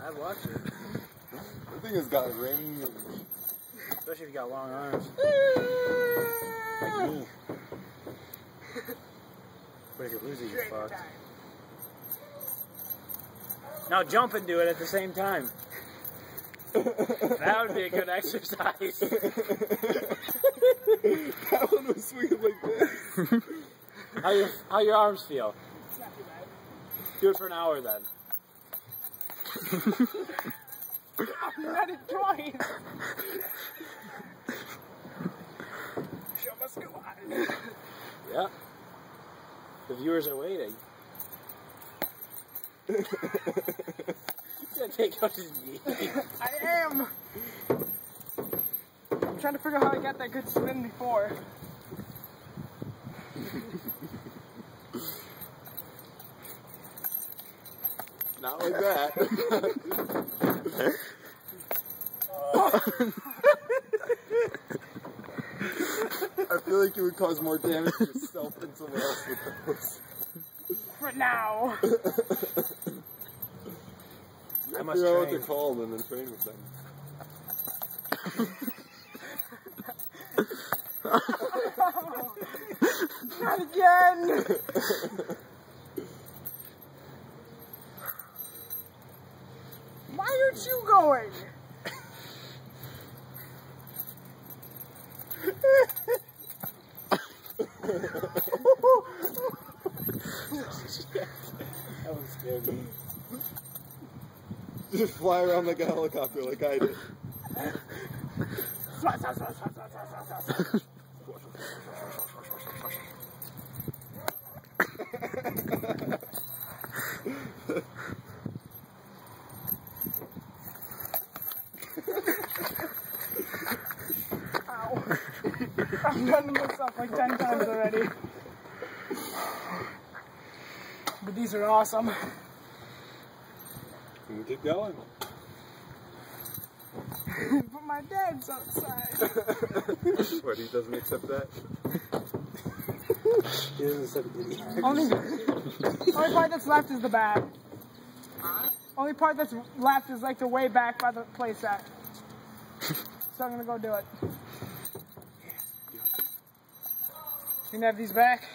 I'd watch it. I think it's got range. Especially if you got long arms. Like me. But if you lose it, you're fucked. Now jump and do it at the same time. That would be a good exercise. That one was swinging like this. How your arms feel? It's not too bad. Do it for an hour then. I'm not enjoying. Show must go on. Yeah. The viewers are waiting. He's gonna take out his knee. I am. I'm trying to figure out how I got that good spin before. Not like that. I feel like it would cause more damage to yourself than someone else with those. For now. I must figure out what train. they're called and then train with them. Not again. Why aren't you going? That one scared me. Just fly around like a helicopter like I did. Ow. I've done this up like 10 times already. But these are awesome. And keep going. But my dad's outside. What, he doesn't accept that? He doesn't accept it. Only part that's left is the back. Only part that's left is like the way back by the playset. So I'm gonna go do it. You can have these back.